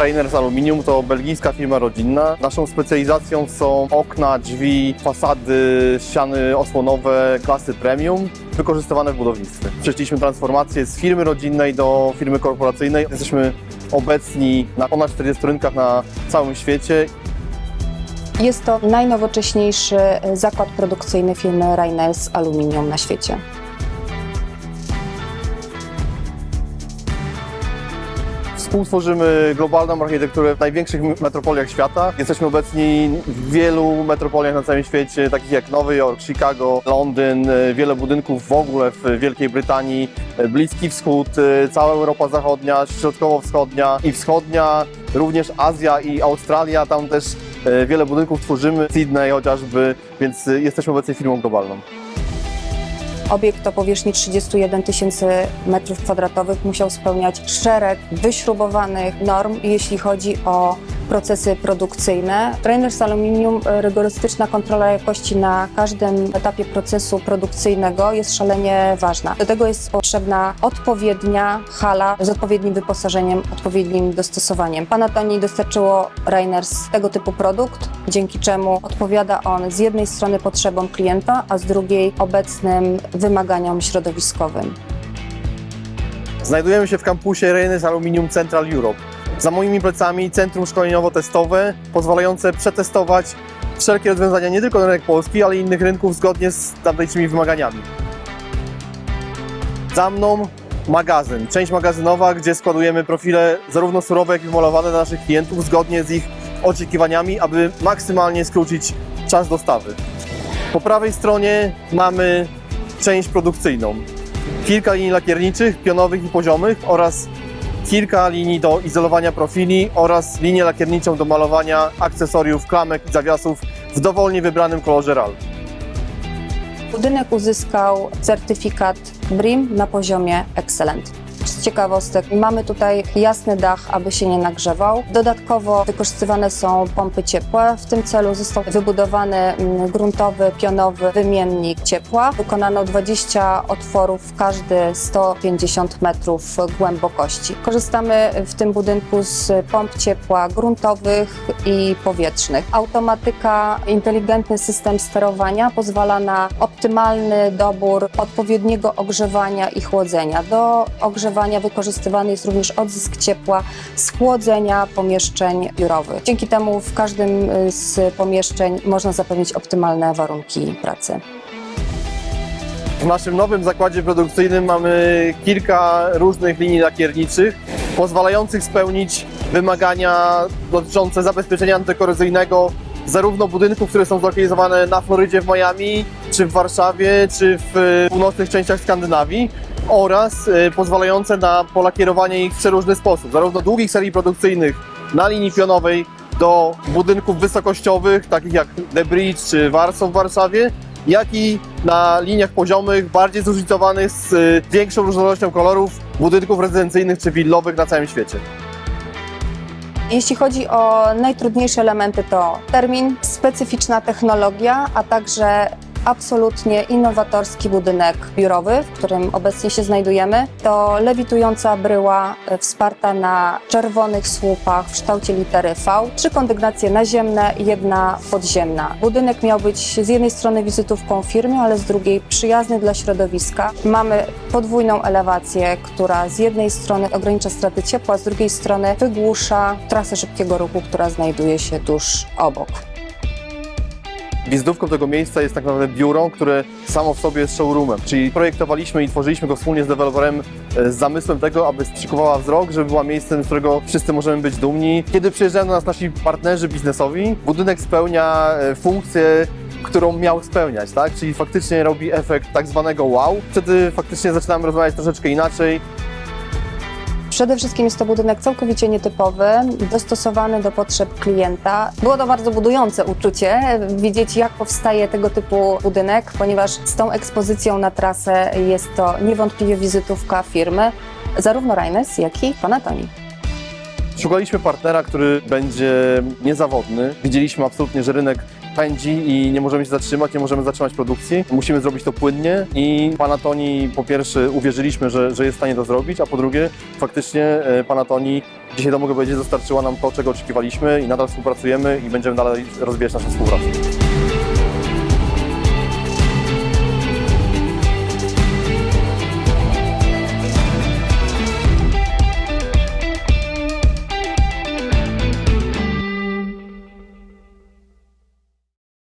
Reiners Aluminium to belgijska firma rodzinna. Naszą specjalizacją są okna, drzwi, fasady, ściany osłonowe klasy premium wykorzystywane w budownictwie. Przeszliśmy transformację z firmy rodzinnej do firmy korporacyjnej. Jesteśmy obecni na ponad 40 rynkach na całym świecie. Jest to najnowocześniejszy zakład produkcyjny firmy Reiners Aluminium na świecie. Współtworzymy globalną architekturę w największych metropoliach świata. Jesteśmy obecni w wielu metropoliach na całym świecie, takich jak Nowy Jork, Chicago, Londyn, wiele budynków w ogóle w Wielkiej Brytanii, Bliski Wschód, cała Europa Zachodnia, Środkowo-Wschodnia i Wschodnia, również Azja i Australia, tam też wiele budynków tworzymy, Sydney chociażby, więc jesteśmy obecnie firmą globalną. Obiekt o powierzchni 31 000 m2 musiał spełniać szereg wyśrubowanych norm, jeśli chodzi o procesy produkcyjne. Reiners Aluminium, rygorystyczna kontrola jakości na każdym etapie procesu produkcyjnego jest szalenie ważna. Do tego jest potrzebna odpowiednia hala z odpowiednim wyposażeniem, odpowiednim dostosowaniem. Panatoni dostarczyło Reiners tego typu produkt, dzięki czemu odpowiada on z jednej strony potrzebom klienta, a z drugiej obecnym wymaganiom środowiskowym. Znajdujemy się w kampusie Reiners Aluminium Central Europe. Za moimi plecami centrum szkoleniowo-testowe pozwalające przetestować wszelkie rozwiązania nie tylko na rynek polski, ale i innych rynków zgodnie z tamtejszymi wymaganiami. Za mną magazyn, część magazynowa, gdzie składujemy profile zarówno surowe, jak i wymalowane dla naszych klientów zgodnie z ich oczekiwaniami, aby maksymalnie skrócić czas dostawy. Po prawej stronie mamy część produkcyjną. Kilka linii lakierniczych, pionowych i poziomych oraz kilka linii do izolowania profili oraz linię lakierniczą do malowania akcesoriów, klamek i zawiasów w dowolnie wybranym kolorze RAL. Budynek uzyskał certyfikat BREEAM na poziomie Excellent. Z ciekawostek mamy tutaj jasny dach, aby się nie nagrzewał. Dodatkowo wykorzystywane są pompy ciepłe. W tym celu został wybudowany gruntowy, pionowy wymiennik ciepła. Wykonano 20 otworów w każdy 150 metrów głębokości. Korzystamy w tym budynku z pomp ciepła gruntowych i powietrznych. Automatyka, inteligentny system sterowania pozwala na optymalny dobór odpowiedniego ogrzewania i chłodzenia. Do ogrzewania wykorzystywany jest również odzysk ciepła z chłodzenia pomieszczeń biurowych. Dzięki temu w każdym z pomieszczeń można zapewnić optymalne warunki pracy. W naszym nowym zakładzie produkcyjnym mamy kilka różnych linii lakierniczych, pozwalających spełnić wymagania dotyczące zabezpieczenia antykorozyjnego zarówno budynków, które są zlokalizowane na Florydzie, w Miami, czy w Warszawie, czy w północnych częściach Skandynawii, oraz pozwalające na polakierowanie ich w przeróżny sposób, zarówno długich serii produkcyjnych na linii pionowej do budynków wysokościowych, takich jak The Bridge czy Warsaw w Warszawie, jak i na liniach poziomych, bardziej zróżnicowanych, z większą różnorodnością kolorów, budynków rezydencyjnych czy willowych na całym świecie. Jeśli chodzi o najtrudniejsze elementy, to termin, specyficzna technologia, a także absolutnie innowatorski budynek biurowy, w którym obecnie się znajdujemy. To lewitująca bryła wsparta na czerwonych słupach w kształcie litery V, 3 kondygnacje naziemne i 1 podziemna. Budynek miał być z jednej strony wizytówką firmy, ale z drugiej przyjazny dla środowiska. Mamy podwójną elewację, która z jednej strony ogranicza straty ciepła, z drugiej strony wygłusza trasę szybkiego ruchu, która znajduje się tuż obok. Wizytówką tego miejsca jest tak naprawdę biuro, które samo w sobie jest showroomem, czyli projektowaliśmy i tworzyliśmy go wspólnie z deweloperem z zamysłem tego, aby przykowała wzrok, żeby była miejscem, z którego wszyscy możemy być dumni. Kiedy przyjeżdżają do nas nasi partnerzy biznesowi, budynek spełnia funkcję, którą miał spełniać, tak? Czyli faktycznie robi efekt tak zwanego wow. Wtedy faktycznie zaczynamy rozmawiać troszeczkę inaczej. Przede wszystkim jest to budynek całkowicie nietypowy, dostosowany do potrzeb klienta. Było to bardzo budujące uczucie, widzieć jak powstaje tego typu budynek, ponieważ z tą ekspozycją na trasę jest to niewątpliwie wizytówka firmy, zarówno Reiners, jak i Panatoni. Szukaliśmy partnera, który będzie niezawodny. Widzieliśmy absolutnie, że rynek pędzi i nie możemy się zatrzymać, nie możemy zatrzymać produkcji. Musimy zrobić to płynnie i Panatoni po pierwsze uwierzyliśmy, że jest w stanie to zrobić, a po drugie faktycznie Panatoni dzisiaj to mogę powiedzieć dostarczyła nam to, czego oczekiwaliśmy i nadal współpracujemy i będziemy dalej rozwijać naszą współpracę.